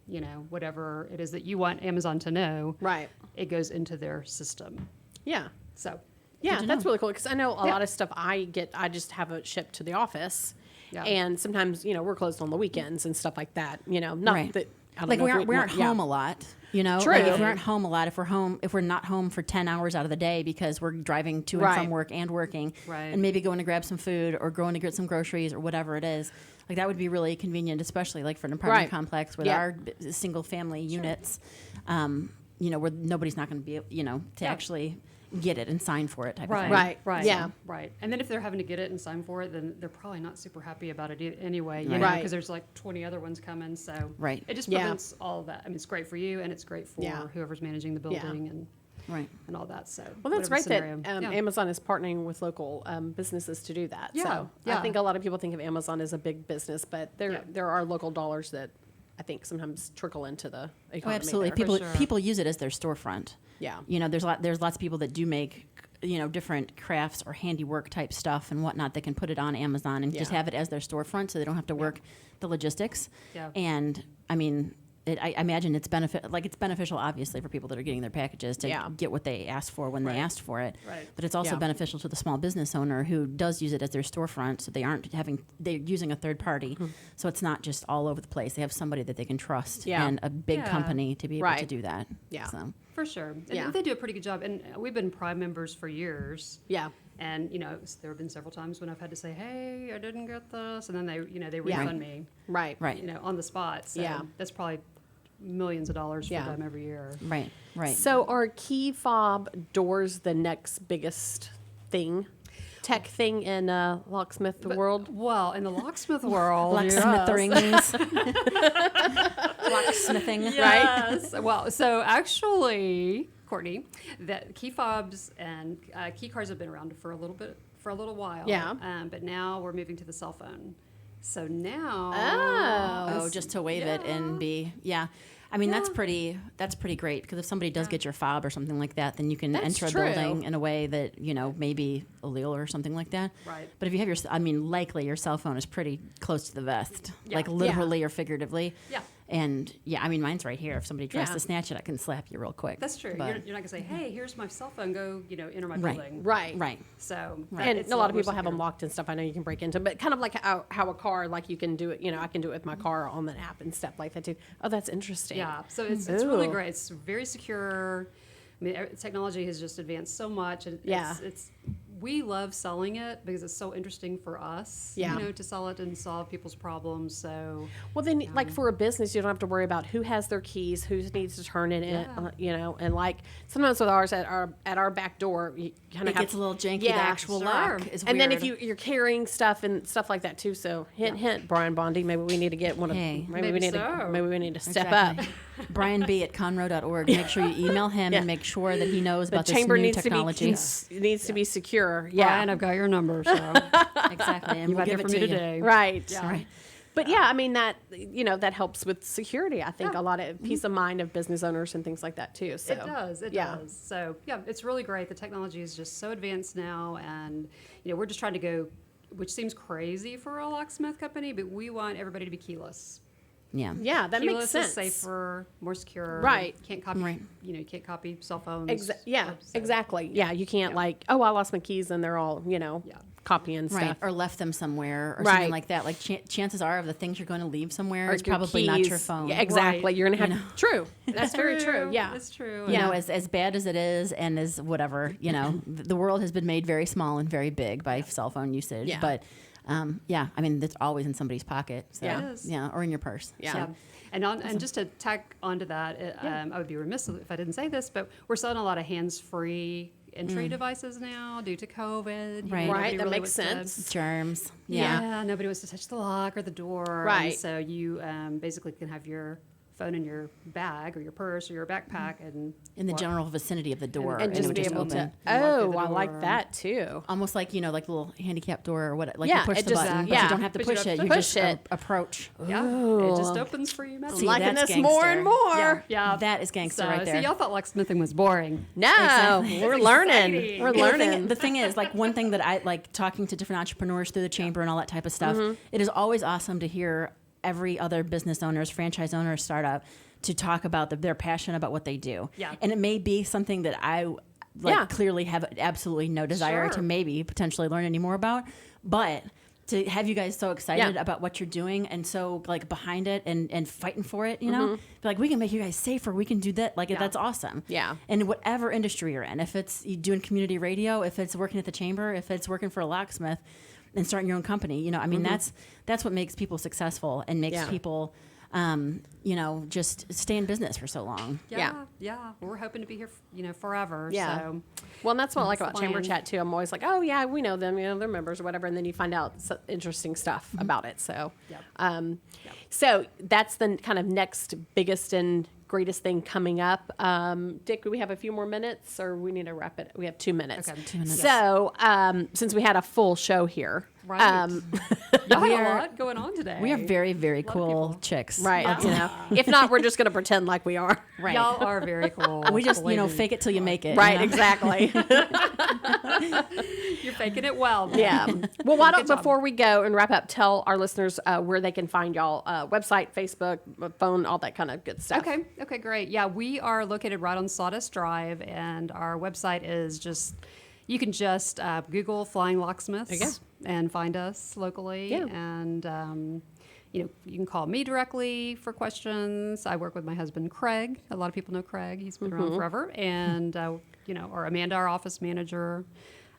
you know, whatever it is that you want Amazon to know, Right. it goes into their system. Yeah. So Yeah, that's really cool because I know a lot of stuff I just have it shipped to the office. Yeah. And sometimes, you know, we're closed on the weekends and stuff like that, you know, not that... I don't Like know if we aren't home a lot, you know. True. Like if we aren't home a lot, if we're not home for 10 hours out of the day because we're driving to and from work and working, and maybe going to grab some food or going to get some groceries or whatever it is, like that would be really convenient, especially like for an apartment complex with our single family units, you know, where nobody's not going to be, you know, to actually get it and sign for it type of thing. Right. And then if they're having to get it and sign for it, then they're probably not super happy about it anyway, you know, because there's like 20 other ones coming. So it just prevents all of that. I mean, it's great for you and it's great for whoever's managing the building and all that. So well, that's great that Amazon is partnering with local businesses to do that. So I think a lot of people think of Amazon as a big business, but there are local dollars that I think sometimes trickle into the economy. Oh, absolutely. People use it as their storefront. Yeah. You know, there's lots of people that do make, you know, different crafts or handiwork type stuff and whatnot that can put it on Amazon and just have it as their storefront so they don't have to work the logistics. Yeah. And I mean, I imagine it's beneficial obviously for people that are getting their packages to get what they asked for when they asked for it. Right. But it's also beneficial to the small business owner who does use it as their storefront, so they're using a third party. So it's not just all over the place. They have somebody that they can trust and a big company to be able to do that. Yeah. So. For sure. And they do a pretty good job. And we've been Prime members for years. Yeah. And, you know, there have been several times when I've had to say, hey, I didn't get this. And then they refund me. Right. You know, on the spot. So that's probably millions of dollars for them every year. Right. So are key fob doors the next biggest tech thing in locksmith world? Well, in the locksmith world, locksmithing, right? Well, so actually, Courtney, that key fobs and key cards have been around for a little while. Yeah. But now we're moving to the cell phone. So now, just to wave it and be I mean that's pretty great because if somebody does get your fob or something like that, then you can enter a building in a way that you know maybe illegal or something like that. Right. But if you have likely your cell phone is pretty close to the vest, like literally or figuratively. Yeah. And I mean mine's right here. If somebody tries to snatch it, I can slap you real quick. That's true. You're not gonna say, "Hey, here's my cell phone. Go, enter my building." Right. So, and a lot of people have them locked and stuff. I know you can break into, but kind of like how a car, like you can do it. You know, I can do it with my car on the app and stuff like that too. Oh, that's interesting. Yeah. So it's really great. It's very secure. I mean, technology has just advanced so much. And we love selling it because it's so interesting for us, you know, to sell it and solve people's problems. So, well, then, like for a business, you don't have to worry about who has their keys, who needs to turn it in, you know, and like sometimes with ours at our back door, you kind of gets a little janky. The actual lock is weird. And then if you're carrying stuff and stuff like that too. So hint, Brian Bondi, maybe we need to get one of. Maybe we need to step up. Brian B at Conroe.org. Make sure you email him and make sure that he knows about this new technology. Needs to be secure. sure. Yeah. Brian, I've got your number. So exactly. And you we'll might hear give it from to me you. today. Right. Yeah. Right. But yeah, I mean that that helps with security. I think a lot of peace of mind of business owners and things like that too. So It does. It does. So yeah, it's really great. The technology is just so advanced now, and we're just trying to go, which seems crazy for a locksmith company, but we want everybody to be keyless. Yeah. Yeah, that Keyless makes sense. is safer, more secure. Right. Can't copy. You can't copy cell phones. Exactly. Yeah, you can't like, oh, I lost my keys, and they're all copying Right, stuff. or left them somewhere or Right. something like that. Like chances are of the things you're going to leave somewhere, it's your probably not keys. your phone. Yeah, exactly. Right. You're gonna have true. That's very true. Yeah, It's true. You know, as bad as it is, and as whatever, the world has been made very small and very big by cell phone usage. Yeah. But I mean, it's always in somebody's pocket. So, Yeah. It is. yeah, or in your purse. Yeah. So, Yeah. And just to tack onto that, I would be remiss if I didn't say this, but we're selling a lot of hands-free entry devices now due to COVID. Right. Right, that really makes wants sense. germs. Yeah, nobody wants to touch the lock or the door. Right. And so you basically can have your phone in your bag or your purse or your backpack and In the general vicinity of the door. and it just would be able open. to. walk through Oh, the I like door. that too. Almost like, like a little handicap door or what, like Yeah, you push it the just- button, but yeah. you don't have to But you push don't it. have You to just push it. approach. Yeah, it just opens for you. See, Liking that's this more and gangster. more. Yeah. That is gangster So, right there. See, y'all thought locksmithing was boring. No, Exactly. we're It's learning. exciting. We're The learning. thing, the thing is, like, one thing that I like talking to different entrepreneurs through the chamber and all that type of stuff, it is always awesome to hear every other business owner's, franchise owner, startup to talk about their passion about what they do. Yeah. And it may be something that I clearly have absolutely no desire to maybe potentially learn any more about, but to have you guys so excited about what you're doing and so like behind it and fighting for it, be like, we can make you guys safer. We can do that. Like, that's awesome. Yeah. And whatever industry you're in, if it's you doing community radio, if it's working at the chamber, if it's working for a locksmith and starting your own company, I mean, that's what makes people successful and makes people, just stay in business for so long. Yeah. We're hoping to be here, forever. Yeah. So. Well, and that's what I like That's about the Chamber plan. Chat too. I'm always like, oh yeah, we know them, they're members or whatever, and then you find out interesting stuff about it. So, so that's the kind of next biggest and greatest thing coming up. Dick, do we have a few more minutes, or we need to wrap it? We have 2 minutes. Okay. 2 minutes. So, since we had a full show here, Right. Y'all had a lot going on today. We are very, very lot of cool people. chicks. right? If not, we're just going to pretend like we are. Right. Y'all are very cool. We just, believe me. fake it till you make it. Right, exactly. You're faking it well. Yeah. Well, why don't, Good job. before we go and wrap up, tell our listeners where they can find y'all, website, Facebook, phone, all that kind of good stuff. Okay, great. Yeah, we are located right on Sawdust Drive, and our website is you can just Google Flying Locksmiths and find us locally. Yeah. And, you can call me directly for questions. I work with my husband, Craig. A lot of people know Craig. He's been around forever. And, or Amanda, our office manager.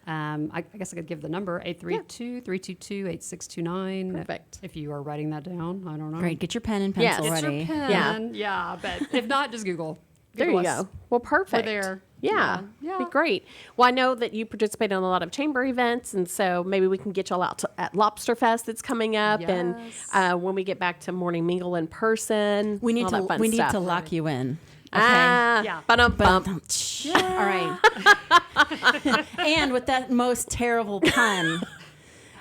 I guess I could give the number, 832-322-8629. Perfect. If you are writing that down, I don't know. Great. Get your pen and pencil Yes. ready. Get your pen. Yeah, but if not, just Google. There you Google us. go. Well, perfect. We're there. Yeah. Yeah. Be great. Well, I know that you participate in a lot of chamber events, and so maybe we can get y'all out at Lobster Fest that's coming up, and when we get back to Morning Mingle in person, We need all that fun to stuff. lock you in. Okay. Yeah. Bump. All right. And with that most terrible pun,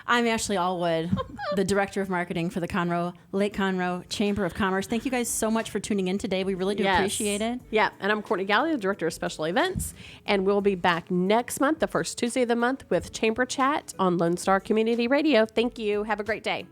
I'm Ashley Allwood, the Director of Marketing for the Lake Conroe Chamber of Commerce. Thank you guys so much for tuning in today. We really do appreciate it. Yeah, and I'm Courtney Galley, the Director of Special Events, and we'll be back next month, the first Tuesday of the month, with Chamber Chat on Lone Star Community Radio. Thank you. Have a great day.